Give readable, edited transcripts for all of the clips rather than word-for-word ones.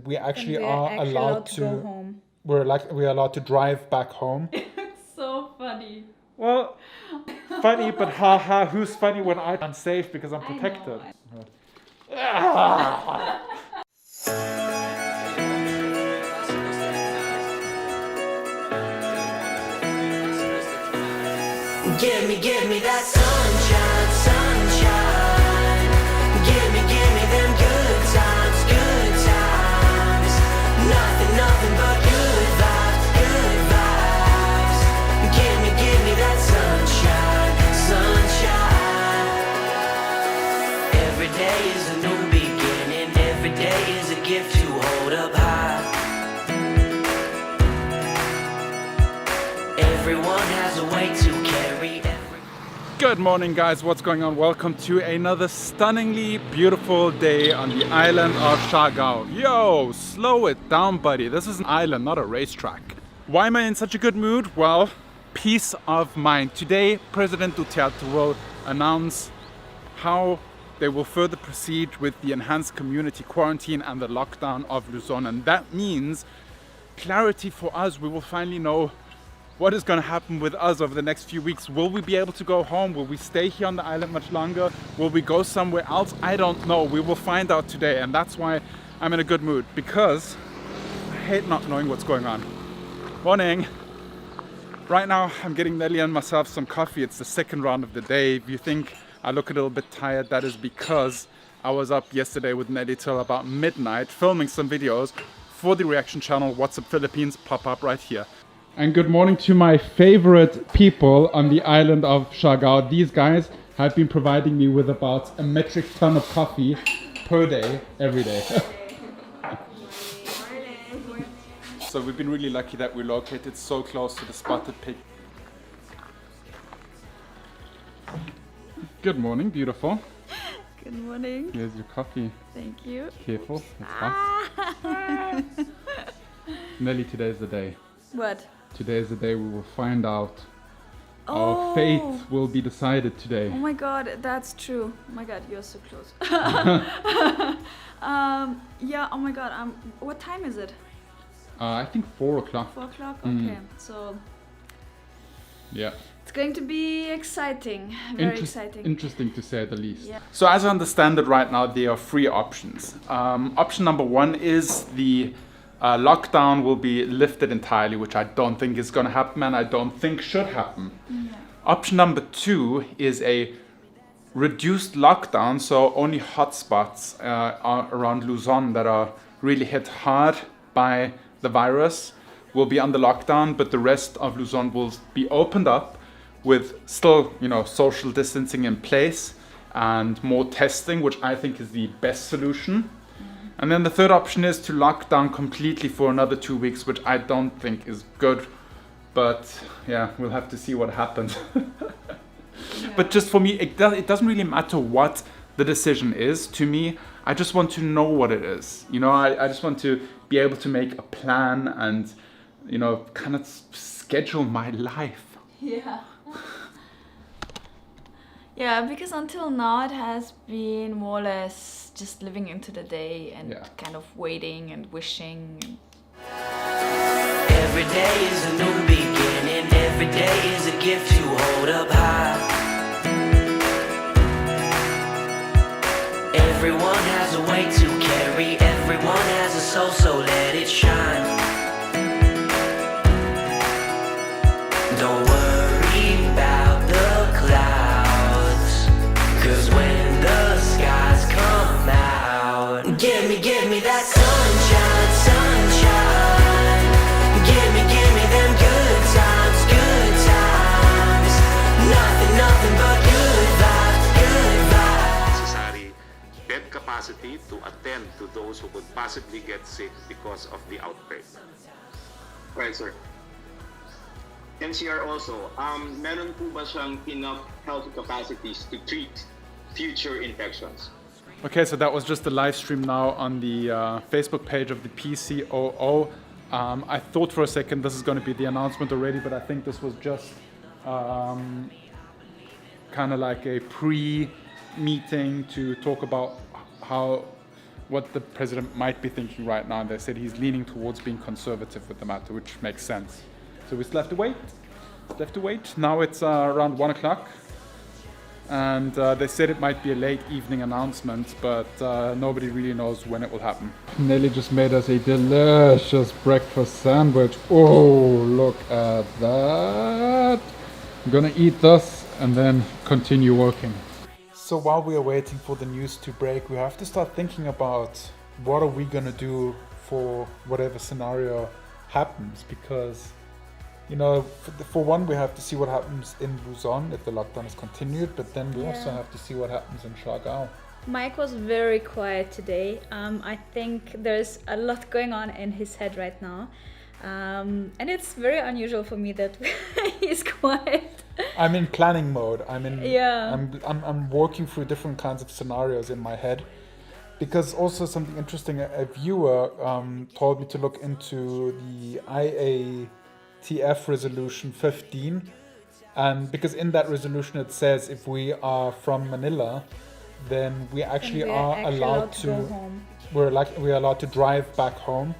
We actually And we are actually allowed go to. home. We're allowed to drive back home. It's so funny. Well, funny, but haha, who's funny when I'm safe because I'm I know, protected? Give me that sunshine, sunshine. Give me them good times, good times. Nothing but good vibes, good vibes. Give me that sunshine, sunshine. Every day is a new beginning. Every day is a gift to hold up high. Everyone has a way to carry. Good morning, guys. What's going on? Welcome to another stunningly beautiful day on the island of Siargao. Yo, slow it down, buddy. This is an island, not a racetrack. Why am I in such a good mood? Well, peace of mind. Today, President Duterte will announce how they will further proceed with the enhanced community quarantine and the lockdown of Luzon. And that means clarity for us. We will finally know what is going to happen with us over the next few weeks. Will we be able to go home? Will we stay here on the island much longer? Will we go somewhere else? I don't know. We will find out today, and that's why I'm in a good mood, because I hate not knowing what's going on. Morning. Right now I'm getting Nelly and myself some coffee. It's the second round of the day. If you think I look a little bit tired, that is because I was up yesterday with Nelly till about midnight filming some videos for the reaction channel WhatsApp Philippines, pop up right here. And good morning to my favorite people on the island of Siargao. These guys have been providing me with about a metric ton of coffee per day, every day. So we've been really lucky that we're located so close to the spotted pig. Good morning, beautiful. Good morning. Here's your coffee. Thank you. Careful, it's hot. Nelly, today's the day. What? Today is the day we will find out. Our fate will be decided today. Oh my god, that's true. Oh my god, you're so close. Yeah, oh my god, what time is it? I think 4 o'clock. 4 o'clock? Okay, so Yeah. it's going to be exciting. Very exciting. Interesting to say the least. Yeah. So as I understand it right now, there are 3 options. Option number 1 is the lockdown will be lifted entirely, which I don't think is going to happen and I don't think should happen. Yeah. Option number 2 is a reduced lockdown, so only hotspots are around Luzon that are really hit hard by the virus will be under lockdown, but the rest of Luzon will be opened up with still, social distancing in place and more testing, which I think is the best solution. And then the third option is to lock down completely for another 2 weeks, which I don't think is good. But yeah, we'll have to see what happens. But just for me, it doesn't really matter what the decision is. To me, I just want to know what it is. I just want to be able to make a plan and, kind of schedule my life. Yeah. Yeah, because until now it has been more or less just living into the day and kind of waiting and wishing. Every day is a new beginning. Every day is a gift to hold up high. Everyone has a way to carry. Everyone has a soul, so let it shine. Don't worry about the clouds, 'cause when the skies come out, give me that sunshine, sunshine. Give me them good times, good times. Nothing but good vibes, good vibes. Necessary bed capacity to attend to those who could possibly get sick because of the outbreak. Right, sir. NCR also, meron po ba siyang enough health capacities to treat future infections? Okay, so that was just a live stream now on the Facebook page of the PCOO. I thought for a second this is going to be the announcement already, but I think this was just kind of like a pre-meeting to talk about how what the president might be thinking right now. And they said he's leaning towards being conservative with the matter, which makes sense. So we still have to wait. Now it's around 1 o'clock. And they said it might be a late evening announcement, but nobody really knows when it will happen. Nelly just made us a delicious breakfast sandwich. Oh, look at that. I'm gonna eat this and then continue working. So while we are waiting for the news to break, we have to start thinking about what are we gonna do for whatever scenario happens, because you know, for one, we have to see what happens in Luzon if the lockdown is continued, but then we also have to see what happens in Siargao. Mike was very quiet today. I think there's a lot going on in his head right now. And it's very unusual for me that he's quiet. I'm in planning mode. I'm working through different kinds of scenarios in my head. Because also something interesting, a viewer told me to look into the IATF resolution 15, and because in that resolution it says if we are from Manila, then we actually are allowed to go home. We're allowed to drive back home,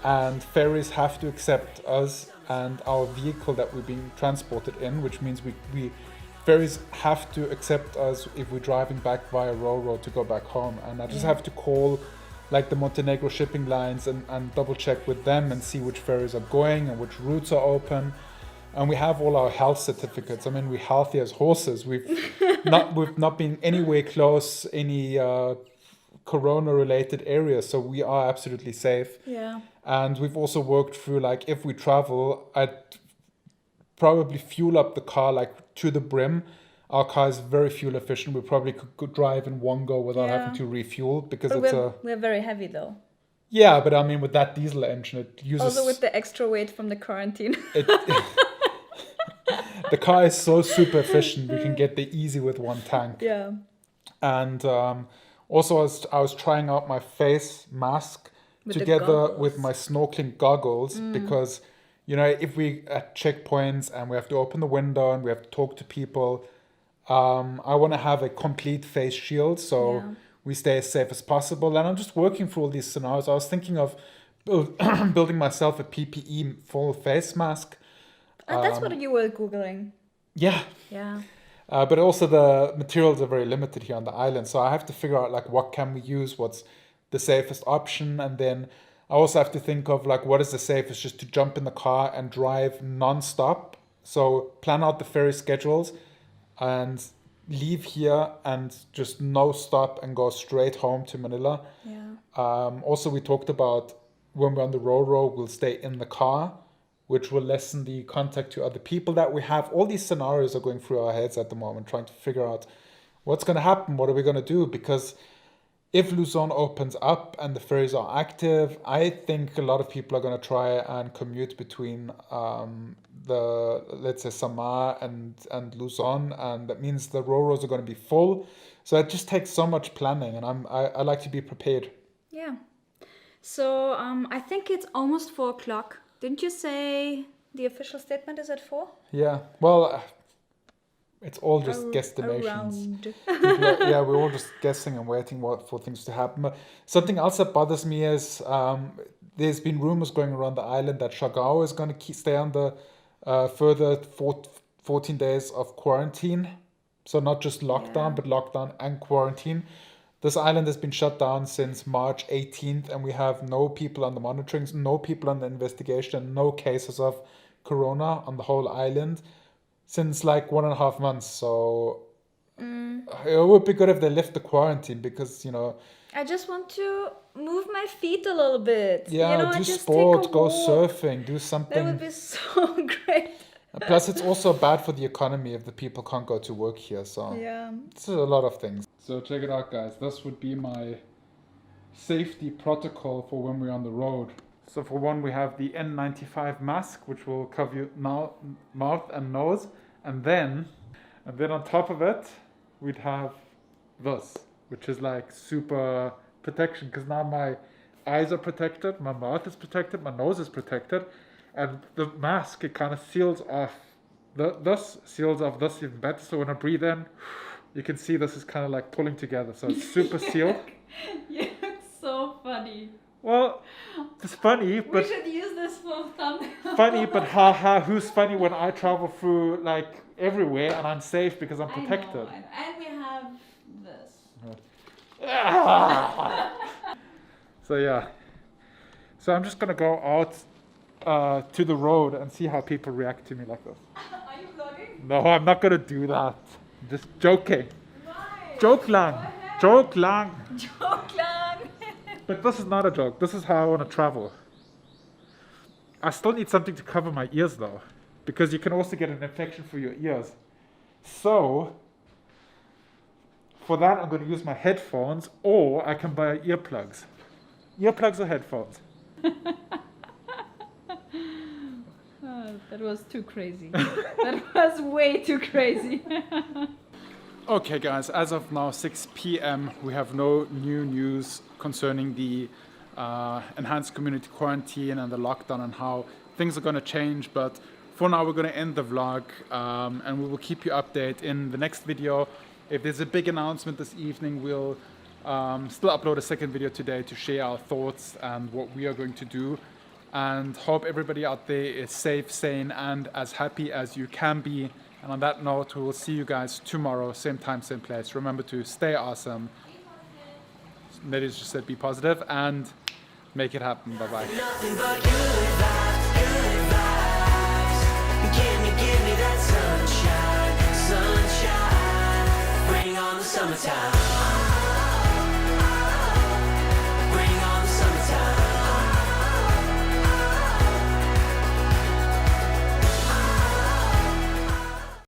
and ferries have to accept us and our vehicle that we're being transported in, which means we ferries have to accept us if we're driving back via Ro-Ro to go back home. And I just have to call like the Montenegro shipping lines and double check with them and see which ferries are going and which routes are open. And we have all our health certificates. I mean, we're healthy as horses. We've not been anywhere close any corona related areas, so we are absolutely safe. Yeah. And we've also worked through, like, if we travel, I'd probably fuel up the car like to the brim. Our car is very fuel efficient. We probably could drive in one go without having to refuel, because we're very heavy though. Yeah, but I mean, with that diesel engine, it uses... Also with the extra weight from the quarantine. The car is so super efficient. We can get there easy with one tank. Yeah. And also, I was trying out my face mask together with my snorkeling goggles, because, you know, if we at checkpoints and we have to open the window and we have to talk to people, I want to have a complete face shield so we stay as safe as possible. And I'm just working through all these scenarios. I was thinking of building myself a PPE full face mask. That's what you were Googling. Yeah. Yeah. But also the materials are very limited here on the island. So I have to figure out, like, what can we use? What's the safest option? And then I also have to think of, like, what is the safest, just to jump in the car and drive non-stop. So plan out the ferry schedules and leave here and just no stop and go straight home to Manila. Yeah. Also, we talked about when we're on the Ro-Ro, we'll stay in the car, which will lessen the contact to other people that we have. All these scenarios are going through our heads at the moment, trying to figure out what's going to happen, what are we going to do? Because if Luzon opens up and the ferries are active, I think a lot of people are going to try and commute between let's say, Samar and Luzon, and that means the Ro-Ros are going to be full. So it just takes so much planning, and I like to be prepared. Yeah. So I think it's almost 4 o'clock. Didn't you say the official statement is at 4? Yeah, well, it's all just guesstimations. We're all just guessing and waiting for things to happen. But something else that bothers me is there's been rumors going around the island that Siargao is going to stay under further 14 days of quarantine. So not just lockdown, but lockdown and quarantine. This island has been shut down since March 18th, and we have no people on the monitoring, no people on the investigation, no cases of corona on the whole island since like 1.5 months. So it would be good if they lift the quarantine, because, you know, I just want to move my feet a little bit. Yeah, you know, do just sport, go surfing, do something. That would be so great. Plus, it's also bad for the economy if the people can't go to work here. So it's a lot of things. So check it out, guys. This would be my safety protocol for when we're on the road. So for one, we have the N95 mask, which will cover your mouth and nose. And then on top of it, we'd have this, which is like super protection, because now my eyes are protected, my mouth is protected, my nose is protected. And the mask, it kind of seals off. This seals off this even better. So when I breathe in, you can see this is kind of like pulling together. So it's super sealed. You look so funny. Well, it's funny, We but should use this for thumbnail. funny, but haha, who's funny when I travel through like everywhere and I'm safe because I'm protected? I know. And we have this. So yeah. So I'm just gonna go out to the road and see how people react to me like this. Are you vlogging? No, I'm not gonna do that. I'm just joking. Why? Joke lang. Go ahead. Joke lang. Joke lang. But this is not a joke. This is how I want to travel. I still need something to cover my ears though, because you can also get an infection through your ears. So for that, I'm going to use my headphones, or I can buy earplugs. Earplugs or headphones? That was too crazy. That was way too crazy. Okay guys, as of now 6 p.m. we have no new news concerning the enhanced community quarantine and the lockdown and how things are going to change, but for now we're going to end the vlog and we will keep you updated in the next video. If there's a big announcement this evening, we'll still upload a second video today to share our thoughts and what we are going to do, and hope everybody out there is safe, sane and as happy as you can be. And on that note, we will see you guys tomorrow, same time, same place. Remember to stay awesome. Ladies just said be positive and make it happen. Bye-bye. Nothing but good vibes, good vibes. Give me that sunshine, sunshine. Bring on the summertime.